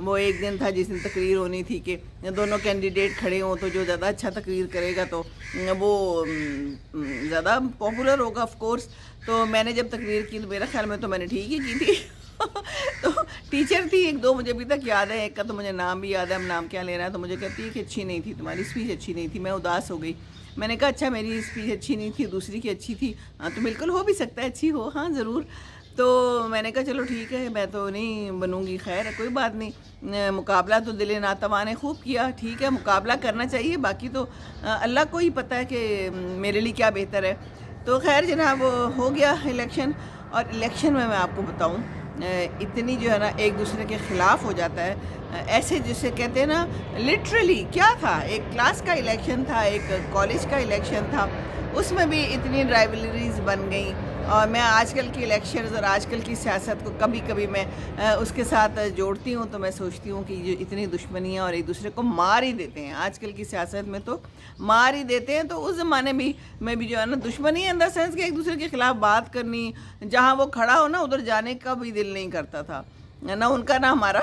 وہ ایک دن تھا جس دن تقریر ہونی تھی کہ دونوں کینڈیڈیٹ کھڑے ہوں تو جو زیادہ اچھا تقریر کرے گا تو وہ زیادہ پاپولر ہوگا آف کورس. تو میں نے جب تقریر کی تو میرا خیال میں تو میں نے ٹھیک ہی کی تھی. تو ٹیچر تھی ایک دو مجھے ابھی تک یاد ہے, ایک کا تو مجھے نام بھی یاد ہے, ہم نام کیا لے رہا ہے, تو مجھے کہتی ہے کہ اچھی نہیں تھی تمہاری اسپیچ, اچھی نہیں تھی. میں اداس ہو گئی. میں نے کہا اچھا میری اسپیچ اچھی نہیں تھی, دوسری کی اچھی تھی. ہاں تو بالکل ہو بھی سکتا ہے اچھی ہو, ہاں ضرور. تو میں نے کہا چلو ٹھیک ہے, میں تو نہیں بنوں گی, خیر ہے کوئی بات نہیں. مقابلہ تو دل ناتواں نے خوب کیا, ٹھیک ہے مقابلہ کرنا چاہیے, باقی تو اللہ کو ہی پتہ ہے کہ میرے لیے کیا بہتر ہے. تو خیر جناب ہو گیا الیکشن. اور الیکشن میں آپ کو بتاؤں اتنی جو ہے نا ایک دوسرے کے خلاف ہو جاتا ہے, ایسے جسے کہتے ہیں نا لٹرلی کیا تھا, ایک کلاس کا الیکشن تھا, ایک کالج کا الیکشن تھا, اس میں بھی اتنی رائیولریز بن گئیں. اور میں آج کل کی الیکشنز اور آج کل کی سیاست کو کبھی کبھی میں اس کے ساتھ جوڑتی ہوں تو میں سوچتی ہوں کہ یہ اتنی دشمنیاں اور ایک دوسرے کو مار ہی دیتے ہیں. آج کل کی سیاست میں تو مار ہی دیتے ہیں. تو اس زمانے میں بھی جو ہے نا دشمنی ان دا سینس کہ ایک دوسرے کے خلاف بات کرنی, جہاں وہ کھڑا ہو نا ادھر جانے کا بھی دل نہیں کرتا تھا, نہ ان کا نہ ہمارا.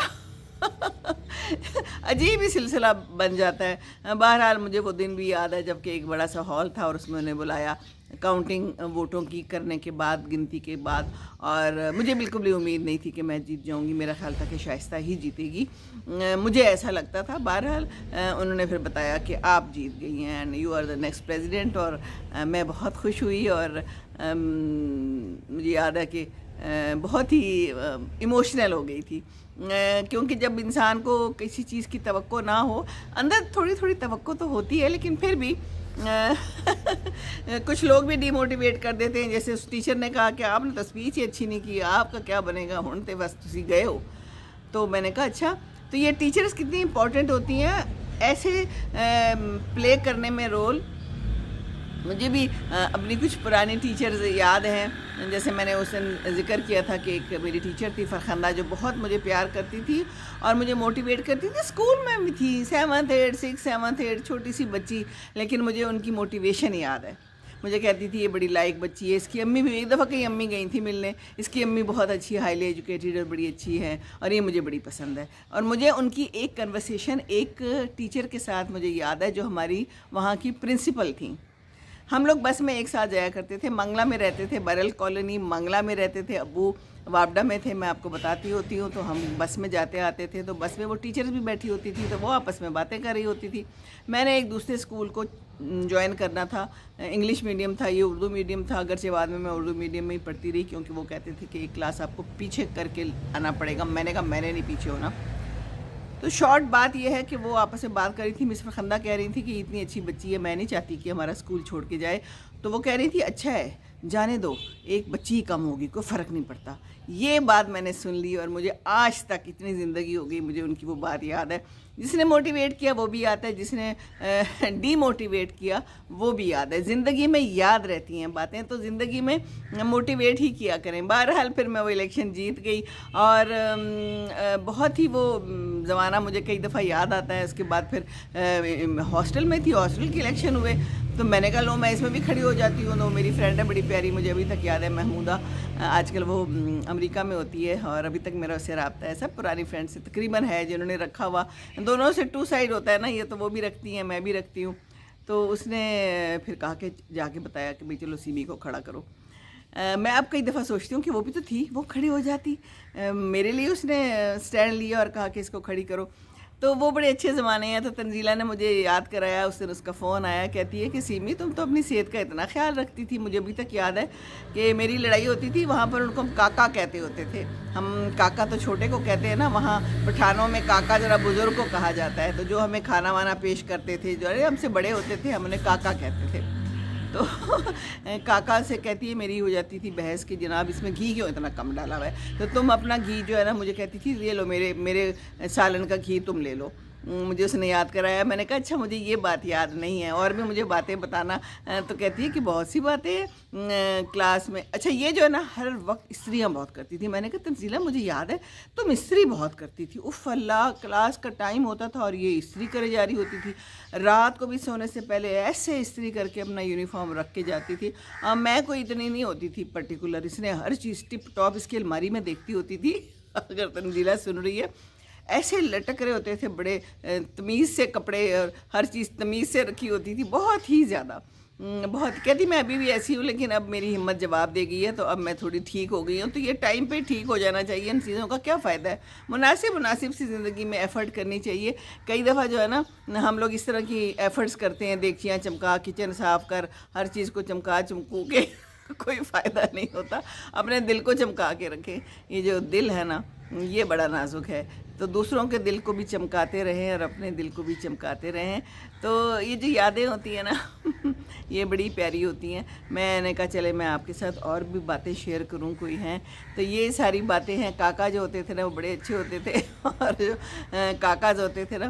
عجیب ہی سلسلہ بن جاتا ہے. بہرحال مجھے وہ دن بھی یاد ہے جب کہ ایک بڑا سا ہال تھا اور اس میں انہیں بلایا کاؤنٹنگ ووٹوں کی کرنے کے بعد, گنتی کے بعد, اور مجھے بالکل بھی امید نہیں تھی کہ میں جیت جاؤں گی. میرا خیال تھا کہ شائستہ ہی جیتے گی, مجھے ایسا لگتا تھا. بہرحال انہوں نے پھر بتایا کہ آپ جیت گئی ہیں and you are the next president, اور میں بہت خوش ہوئی. اور مجھے یاد ہے کہ بہت ہی ایموشنل ہو گئی تھی, کیونکہ جب انسان کو کسی چیز کی توقع نہ ہو, اندر تھوڑی تھوڑی توقع تو ہوتی ہے لیکن پھر بھی کچھ لوگ بھی ڈی موٹیویٹ کر دیتے ہیں. جیسے اس ٹیچر نے کہا کہ آپ نے تو اسپیچ ہی اچھی نہیں کی, آپ کا کیا بنے گا, ہونتے بس تسی گئے ہو. تو میں نے کہا اچھا, تو یہ ٹیچرز کتنی امپورٹنٹ ہوتی ہیں ایسے پلے کرنے میں رول. مجھے بھی اپنی کچھ پرانی ٹیچرز یاد ہیں, جیسے میں نے اس دن ذکر کیا تھا کہ ایک میری ٹیچر تھی فرخندہ, جو بہت مجھے پیار کرتی تھی اور مجھے موٹیویٹ کرتی تھی. اسکول میں بھی تھی, 7th 8th 6th 7th 8th, چھوٹی سی بچی, لیکن مجھے ان کی موٹیویشن یاد ہے. مجھے کہتی تھی یہ بڑی لائق بچی ہے, اس کی امی بھی, ایک دفعہ کہیں امی گئی تھی ملنے, اس کی امی بہت اچھی, ہائیلی ایجوکیٹڈ اور بڑی اچھی ہے, اور یہ مجھے بڑی پسند ہے. اور مجھے ان کی ایک کنورسیشن ایک ٹیچر کے ساتھ مجھے یاد ہے جو ہماری وہاں کی پرنسپل تھیں. ہم لوگ بس میں ایک ساتھ جایا کرتے تھے, منگلہ میں رہتے تھے, برل کالونی منگلہ میں رہتے تھے, ابو وابڈا میں تھے, میں آپ کو بتاتی ہوتی ہوں. تو ہم بس میں جاتے آتے تھے, تو بس میں وہ ٹیچرز بھی بیٹھی ہوتی تھی, تو وہ آپس میں باتیں کر رہی ہوتی تھی. میں نے ایک دوسرے اسکول کو جوائن کرنا تھا, انگلش میڈیم تھا, یہ اردو میڈیم تھا, اگرچہ بعد میں اردو میڈیم میں ہی پڑھتی رہی کیونکہ وہ کہتے تھے کہ ایک کلاس آپ کو پیچھے کر کے آنا پڑے گا. میں نے کہا میں نے نہیں پیچھے ہونا. تو شارٹ بات یہ ہے کہ وہ آپس میں بات کر رہی تھی. مس فرخندہ کہہ رہی تھی کہ اتنی اچھی بچی ہے, میں نہیں چاہتی کہ ہمارا اسکول چھوڑ کے جائے. تو وہ کہہ رہی تھی اچھا ہے جانے دو, ایک بچی ہی کم ہوگی, کوئی فرق نہیں پڑتا. یہ بات میں نے سن لی اور مجھے آج تک اتنی زندگی ہو گئی مجھے ان کی وہ بات یاد ہے. جس نے موٹیویٹ کیا وہ بھی یاد ہے, جس نے ڈی موٹیویٹ کیا وہ بھی یاد ہے. زندگی میں یاد رہتی ہیں باتیں, تو زندگی میں موٹیویٹ ہی کیا کریں. بہرحال پھر میں وہ الیکشن جیت گئی, اور بہت ہی وہ زمانہ مجھے کئی دفعہ یاد آتا ہے. اس کے بعد پھر ہاسٹل میں تھی, ہاسٹل کے الیکشن ہوئے, تو میں نے کہا لو میں اس میں بھی کھڑی ہو جاتی ہوں. تو میری فرینڈ ہے بڑی پیاری, مجھے ابھی تک یاد ہے, محمودہ, آج کل وہ امریکہ میں ہوتی ہے اور ابھی تک میرا اس سے رابطہ ہے. سب پرانی فرینڈ سے تقریباً ہے جنہوں نے رکھا ہوا, دونوں سے 2 سائڈ ہوتا ہے نا یہ, تو وہ بھی رکھتی ہیں میں بھی رکھتی ہوں. تو اس نے پھر کہا کہ جا کے بتایا کہ بھئی چلو سیمی کو کھڑا کرو. میں اب کئی دفعہ سوچتی ہوں کہ وہ بھی تو تھی, وہ کھڑی ہو جاتی. میرے لیے اس نے سٹینڈ لیا اور کہا کہ اس کو کھڑی کرو. تو وہ بڑے اچھے زمانے ہیں. تو تنزیلہ نے مجھے یاد کرایا, اس دن اس کا فون آیا, کہتی ہے کہ سیمی تم تو اپنی صحت کا اتنا خیال رکھتی تھی. مجھے ابھی تک یاد ہے کہ میری لڑائی ہوتی تھی, وہاں پر ان کو ہم کاکا کہتے ہوتے تھے. ہم کاکا تو چھوٹے کو کہتے ہیں نا, وہاں پٹھانوں میں کاکا ذرا بزرگ کو کہا جاتا ہے. تو جو ہمیں کھانا وانا پیش کرتے تھے, جو ہم سے بڑے ہوتے تھے, ہم انہیں کاکا کہتے تھے. تو کاکا سے کہتی ہے, میری ہو جاتی تھی بحث کہ جناب اس میں گھی کیوں اتنا کم ڈالا ہوا ہے, تو تم اپنا گھی جو ہے نا, مجھے کہتی تھی یہ لو میرے سالن کا گھی تم لے لو. مجھے اس نے یاد کرایا. میں نے کہا اچھا مجھے یہ بات یاد نہیں ہے, اور بھی مجھے باتیں بتانا. تو کہتی ہے کہ بہت سی باتیں کلاس میں. اچھا یہ جو ہے نا ہر وقت استریاں بہت کرتی تھی. میں نے کہا تنزیلہ مجھے یاد ہے تم استری بہت کرتی تھی. اف اللہ, کلاس کا ٹائم ہوتا تھا اور یہ استری کرے جا رہی ہوتی تھی. رات کو بھی سونے سے پہلے ایسے استری کر کے اپنا یونیفارم رکھ کے جاتی تھی. میں کوئی اتنی نہیں ہوتی تھی پرٹیکولر, اس نے ہر چیز ٹپ ٹاپ اس کی الماری میں دیکھتی ہوتی تھی. اگر تنزیلہ سن رہی ہے, ایسے لٹک رہے ہوتے تھے، بڑے تمیز سے کپڑے اور ہر چیز تمیز سے رکھی ہوتی تھی، بہت ہی زیادہ، بہت کہتی میں ابھی بھی ایسی ہوں، لیکن اب میری ہمت جواب دے گئی ہے، تو اب میں تھوڑی ٹھیک ہو گئی ہوں. تو یہ ٹائم پہ ٹھیک ہو جانا چاہیے. ان چیزوں کا کیا فائدہ ہے؟ مناسب سی زندگی میں ایفرٹ کرنی چاہیے. کئی دفعہ جو ہے نا ہم لوگ اس طرح کی ایفرٹس کرتے ہیں، دیگچیاں چمکا، کچن صاف کر، ہر چیز کو چمکا چمکو کے کوئی فائدہ نہیں ہوتا. اپنے دل کو چمکا کے رکھیں. یہ جو دل ہے نا یہ بڑا نازک ہے، تو دوسروں کے دل کو بھی چمکاتے رہیں اور اپنے دل کو بھی چمکاتے رہیں. تو یہ جو یادیں ہوتی ہیں نا یہ بڑی پیاری ہوتی ہیں. میں نے کہا چلے میں آپ کے ساتھ اور بھی باتیں شیئر کروں کوئی ہیں. تو یہ ساری باتیں ہیں. کاکا جو ہوتے تھے نا وہ بڑے اچھے ہوتے تھے، اور جو کاکا جو ہوتے تھے نا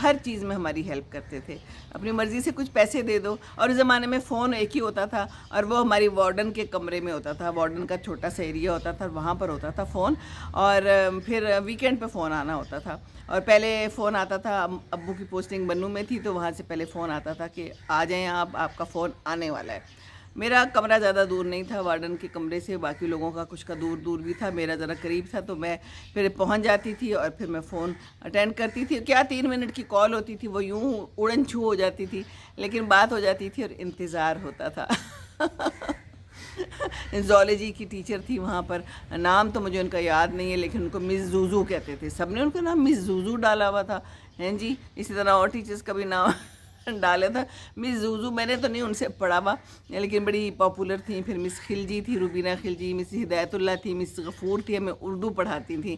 ہر چیز میں ہماری ہیلپ کرتے تھے. اپنی مرضی سے کچھ پیسے دے دو. اور اس زمانے میں فون ایک ہی ہوتا تھا، اور وہ ہماری وارڈن کے کمرے میں ہوتا تھا. وارڈن کا چھوٹا سا ایریا ہوتا تھا، وہاں پر ہوتا تھا فون، اور پھر ویکینڈ پہ فون آنا ہوتا تھا. اور پہلے فون آتا تھا، ابو کی پوسٹنگ بنوں میں تھی، تو وہاں سے پہلے فون آتا تھا کہ آ جائیں آپ کا فون آنے والا ہے. میرا کمرہ زیادہ دور نہیں تھا وارڈن کے کمرے سے، باقی لوگوں کا کچھ کا دور دور بھی تھا، میرا ذرا قریب تھا. تو میں پھر پہنچ جاتی تھی اور پھر میں فون اٹینڈ کرتی تھی. کیا 3 منٹ کی کال ہوتی تھی، وہ یوں اڑن چھو ہو جاتی تھی، لیکن بات ہو جاتی تھی اور انتظار ہوتا تھا. زولوجی کی ٹیچر تھی وہاں پر، نام تو مجھے ان کا یاد نہیں ہے، لیکن ان کو مس زوزو کہتے تھے. سب نے ان کا نام مس زوزو ڈالا ہوا تھا ہیں جی. اسی طرح اور ٹیچرز کا بھی نام ڈالے تھا مس زوزو. میں نے تو نہیں ان سے پڑھا ہوا، لیکن بڑی پاپولر تھیں. پھر مس خلجی تھی، روبینہ خلجی، مس ہدایت اللہ تھی، مس غفور تھی. ہمیں اردو پڑھاتی تھیں.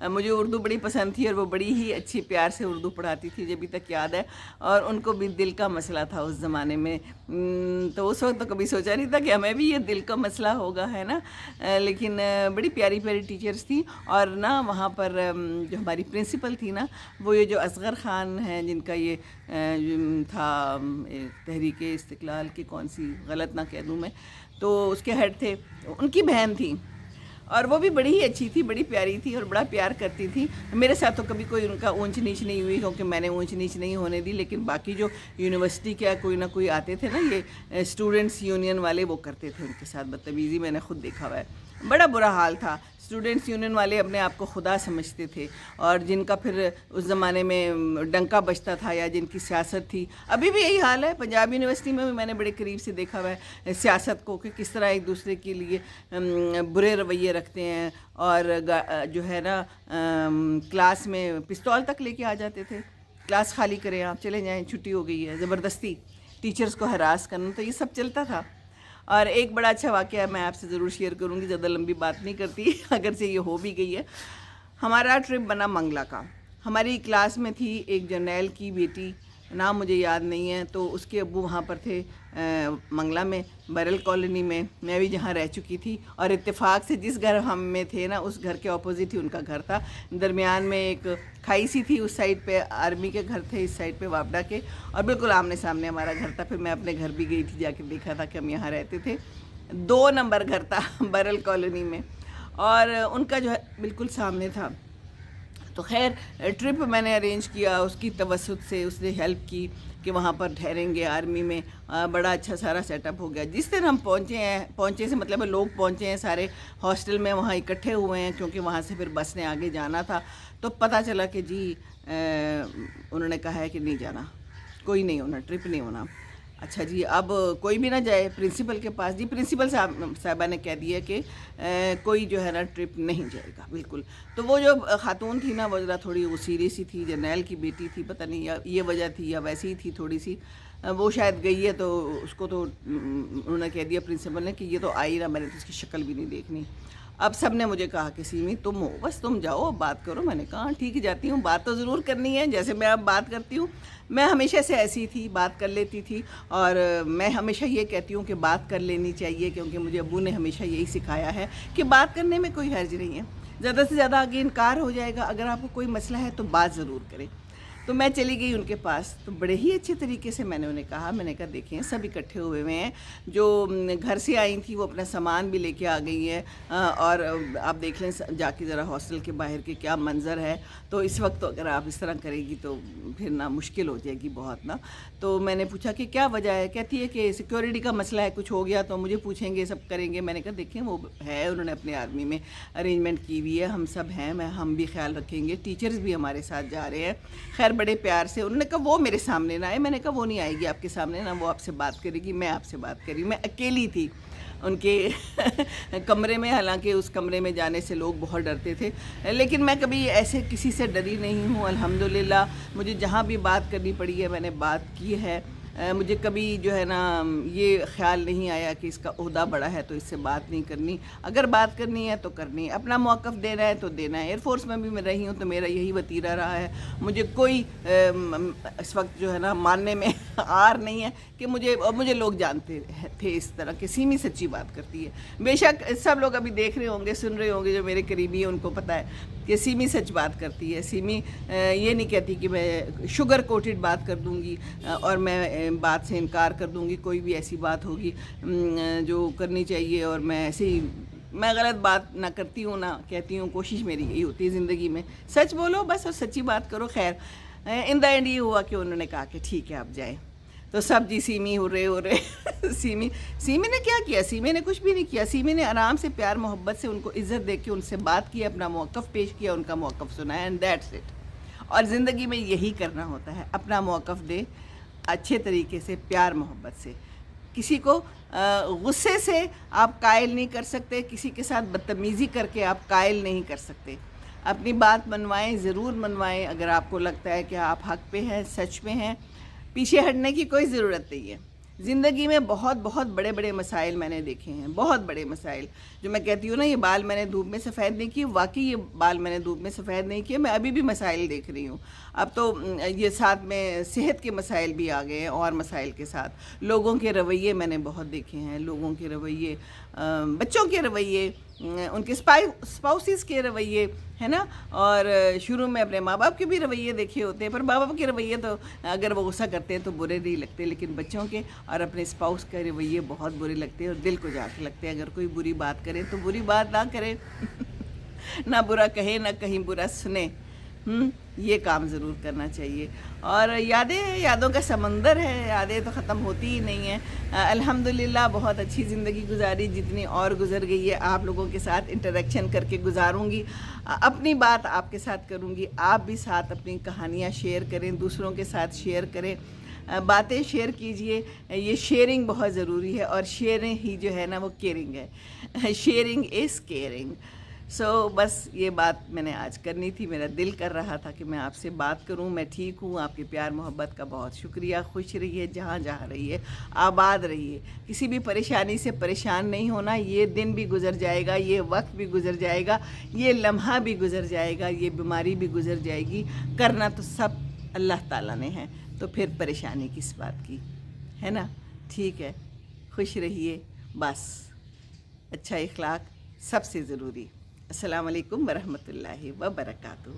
مجھے اردو بڑی پسند تھی، اور وہ بڑی ہی اچھی پیار سے اردو پڑھاتی تھی، مجھے ابھی تک یاد ہے. اور ان کو بھی دل کا مسئلہ تھا اس زمانے میں. تو اس وقت تو کبھی سوچا نہیں تھا کہ ہمیں بھی یہ دل کا مسئلہ ہوگا، ہے نا. لیکن بڑی پیاری پیاری ٹیچرز تھیں. اور نا وہاں پر جو ہماری پرنسپل تھی نا، وہ یہ جو اصغر خان ہیں، جن کا یہ تھا تحریک استقلال کی، کون سی غلط نہ کہہ دوں میں، تو اس کے ہیڈ تھے، ان کی بہن تھی. اور وہ بھی بڑی ہی اچھی تھی، بڑی پیاری تھی، اور بڑا پیار کرتی تھی. میرے ساتھ تو کبھی کوئی ان کا اونچ نیچ نہیں ہوئی، کیونکہ میں نے اونچ نیچ نہیں ہونے دی. لیکن باقی جو یونیورسٹی کے کوئی نہ کوئی آتے تھے نا، یہ اسٹوڈنٹس یونین والے، وہ کرتے تھے ان کے ساتھ بدتمیزی. میں نے خود دیکھا ہوا ہے. بڑا برا حال تھا. اسٹوڈنٹس یونین والے اپنے آپ کو خدا سمجھتے تھے، اور جن کا پھر اس زمانے میں ڈنکا بجتا تھا، یا جن کی سیاست تھی. ابھی بھی یہی حال ہے. پنجاب یونیورسٹی میں بھی میں نے بڑے قریب سے دیکھا ہوا ہے سیاست کو، کہ کس طرح ایک دوسرے کے لیے برے رویے رکھتے ہیں. اور جو ہے نا کلاس میں پستول تک لے کے آ جاتے تھے. کلاس خالی کریں آپ، چلے جائیں، چھٹی ہو گئی ہے. زبردستی ٹیچرز کو ہراس کرنا. تو یہ سب چلتا تھا. اور ایک بڑا اچھا واقعہ میں آپ سے ضرور شیئر کروں گی، زیادہ لمبی بات نہیں کرتی اگر سے یہ ہو بھی گئی ہے. ہمارا ٹرپ بنا منگلا کا. ہماری کلاس میں تھی ایک جرنیل کی بیٹی، نام مجھے یاد نہیں ہے. تو اس کے ابو وہاں پر تھے منگلا میں، بیرل کالونی میں، میں بھی جہاں رہ چکی تھی. اور اتفاق سے جس گھر ہم میں تھے نا، اس گھر کے اپوزٹ ہی ان کا گھر تھا. درمیان میں ایک کھائی سی تھی، اس سائڈ پہ آرمی کے گھر تھے، اس سائڈ پہ واپڈا کے، اور بالکل آمنے سامنے ہمارا گھر تھا. پھر میں اپنے گھر بھی گئی تھی، جا کے دیکھا تھا کہ ہم یہاں رہتے تھے. 2 نمبر گھر تھا بیرل کالونی میں، اور ان کا جو ہے بالکل سامنے تھا. تو خیر ٹرپ میں نے ارینج کیا اس کی توسط سے. اس نے ہیلپ کی کہ وہاں پر ٹھہریں گے آرمی میں. بڑا اچھا سارا سیٹ اپ ہو گیا. جس دن ہم پہنچے سے مطلب لوگ پہنچے ہیں سارے ہاسٹل میں، وہاں اکٹھے ہوئے ہیں، کیونکہ وہاں سے پھر بس نے آگے جانا تھا. تو پتہ چلا کہ جی انہوں نے کہا ہے کہ نہیں جانا، کوئی نہیں ہونا، ٹرپ نہیں ہونا. اچھا جی، اب کوئی بھی نہ جائے پرنسپل کے پاس. جی پرنسپل صاحبہ نے کہہ دیا کہ کوئی جو ہے نا ٹرپ نہیں جائے گا بالکل. تو وہ جو خاتون تھی نا، وہ ذرا تھوڑی وہ سیریس سی تھی، جرنیل کی بیٹی تھی، پتہ نہیں یا یہ وجہ تھی یا ویسی ہی تھی تھوڑی سی. وہ شاید گئی ہے، تو اس کو تو انہوں نے کہہ دیا پرنسپل نے کہ یہ تو آئی نا، میں نے تو اس کی شکل بھی نہیں دیکھنی. اب سب نے مجھے کہا کہ سیمی تم ہو، بس تم جاؤ بات کرو. میں نے کہا ٹھیک ہے جاتی ہوں، بات تو ضرور کرنی ہے، جیسے میں اب بات کرتی ہوں. میں ہمیشہ سے ایسی تھی، بات کر لیتی تھی. اور میں ہمیشہ یہ کہتی ہوں کہ بات کر لینی چاہیے، کیونکہ مجھے ابو نے ہمیشہ یہی سکھایا ہے کہ بات کرنے میں کوئی حرج نہیں ہے. زیادہ سے زیادہ آگے انکار ہو جائے گا. اگر آپ کو کوئی مسئلہ ہے تو بات ضرور کریں. تو میں چلی گئی ان کے پاس، تو بڑے ہی اچھے طریقے سے میں نے انہیں کہا، میں نے کہا دیکھیں سب اکٹھے ہوئے ہوئے ہیں، جو گھر سے آئی تھی وہ اپنا سامان بھی لے کے آ گئی ہیں، اور آپ دیکھ لیں جا کے ذرا ہاسٹل کے باہر کے کیا منظر ہے، تو اس وقت اگر آپ اس طرح کرے گی تو پھر نا مشکل ہو جائے گی بہت نا۔ تو میں نے پوچھا کہ کیا وجہ ہے، کہتی ہے کہ سیکیورٹی کا مسئلہ ہے، کچھ ہو گیا تو مجھے پوچھیں گے، سب کریں گے۔ میں نے کہا دیکھیں وہ ہے، انہوں نے اپنے آرمی میں ارینجمنٹ کی ہوئی ہے، ہم سب ہیں، ہم بھی خیال رکھیں گے، ٹیچرز بھی ہمارے ساتھ جا رہے ہیں، خیر بڑے پیار سے۔ انہوں نے کہا وہ میرے سامنے نہ آئے، میں نے کہا وہ نہیں آئے گی آپ کے سامنے، نہ وہ آپ سے بات کرے گی، میں آپ سے بات کری، میں اکیلی تھی ان کے کمرے میں، حالانکہ اس کمرے میں جانے سے لوگ بہت ڈرتے تھے، لیکن میں کبھی ایسے کسی سے ڈری نہیں ہوں الحمدللہ۔ مجھے جہاں بھی بات کرنی پڑی ہے میں نے بات کی ہے، مجھے کبھی جو ہے نا یہ خیال نہیں آیا کہ اس کا عہدہ بڑا ہے تو اس سے بات نہیں کرنی، اگر بات کرنی ہے تو کرنی ہے، اپنا موقف دینا ہے تو دینا ہے۔ ایئر فورس میں بھی میں رہی ہوں تو میرا یہی وتیرہ رہا ہے، مجھے کوئی اس وقت جو ہے نا ماننے میں آر نہیں ہے کہ مجھے لوگ جانتے تھے اس طرح کہ سیمی سچی بات کرتی ہے۔ بے شک سب لوگ ابھی دیکھ رہے ہوں گے، سن رہے ہوں گے، جو میرے قریبی ہیں ان کو پتہ ہے کہ سیمی سچ بات کرتی ہے۔ سیمی یہ نہیں کہتی کہ میں شوگر کوٹڈ بات کر دوں گی اور میں بات سے انکار کر دوں گی، کوئی بھی ایسی بات ہوگی جو کرنی چاہیے اور میں ایسے ہی میں غلط بات نہ کرتی ہوں نہ کہتی ہوں، کوشش میری یہی ہوتی ہے زندگی میں، سچ بولو بس اور سچی بات کرو۔ خیر ان دا اینڈ یہ ہوا کہ انہوں نے کہا کہ ٹھیک ہے آپ جائیں، تو سب جی سیمی ہو رہے سیمی نے کیا کیا، سیمی نے کچھ بھی نہیں کیا، سیمی نے آرام سے پیار محبت سے ان کو عزت دے کے ان سے بات کی، اپنا موقف پیش کیا، ان کا موقف سنایا، اینڈ دیٹس اٹ۔ اور زندگی میں یہی کرنا ہوتا ہے، اپنا موقف دے اچھے طریقے سے، پیار محبت سے۔ کسی کو غصے سے آپ قائل نہیں کر سکتے، کسی کے ساتھ بدتمیزی کر کے آپ قائل نہیں کر سکتے۔ اپنی بات منوائیں، ضرور منوائیں، اگر آپ کو لگتا ہے کہ آپ حق پہ ہیں، سچ پہ ہیں، پیچھے ہٹنے کی کوئی ضرورت نہیں ہے۔ زندگی میں بہت بہت بڑے بڑے مسائل میں نے دیکھے ہیں، بہت بڑے مسائل، جو میں کہتی ہوں نا یہ بال میں نے دھوپ میں سفید نہیں کیے، واقعی یہ بال میں نے دھوپ میں سفید نہیں کیے، میں ابھی بھی مسائل دیکھ رہی ہوں۔ اب تو یہ ساتھ میں صحت کے مسائل بھی آ گئے ہیں، اور مسائل کے ساتھ لوگوں کے رویے میں نے بہت دیکھے ہیں، لوگوں کے رویے، بچوں کے رویے، ان کے اسپاؤسز کے رویے، ہے نا، اور شروع میں اپنے ماں باپ کے بھی رویے دیکھے ہوتے ہیں، پر ماں باپ کے رویے تو اگر وہ غصہ کرتے ہیں تو برے نہیں لگتے، لیکن بچوں کے اور اپنے اسپاؤس کے رویے بہت برے لگتے ہیں اور دل کو جا کے لگتے ہیں۔ اگر کوئی بری بات کرے تو بری بات نہ کرے، نہ برا کہے، نہ کہیں برا سنے، یہ کام ضرور کرنا چاہیے۔ اور یادوں کا سمندر ہے، یادیں تو ختم ہوتی ہی نہیں ہیں۔ الحمدللہ بہت اچھی زندگی گزاری، جتنی اور گزر گئی ہے آپ لوگوں کے ساتھ انٹریکشن کر کے گزاروں گی، اپنی بات آپ کے ساتھ کروں گی، آپ بھی ساتھ اپنی کہانیاں شیئر کریں، دوسروں کے ساتھ شیئر کریں، باتیں شیئر کیجئے، یہ شیئرنگ بہت ضروری ہے، اور شیئرنگ ہی جو ہے نا وہ کیئرنگ ہے، شیئرنگ از کیئرنگ۔ بس یہ بات میں نے آج کرنی تھی، میرا دل کر رہا تھا کہ میں آپ سے بات کروں۔ میں ٹھیک ہوں، آپ کے پیار محبت کا بہت شکریہ، خوش رہیے، جہاں جہاں رہیے، آباد رہیے، کسی بھی پریشانی سے پریشان نہیں ہونا، یہ دن بھی گزر جائے گا، یہ وقت بھی گزر جائے گا، یہ لمحہ بھی گزر جائے گا، یہ بیماری بھی گزر جائے گی، کرنا تو سب اللہ تعالیٰ نے ہے، تو پھر پریشانی کس بات کی، ہے نا؟ ٹھیک ہے، خوش رہیے، بس اچھا اخلاق سب سے ضروری۔ السلام علیکم ورحمۃ اللہ وبرکاتہ۔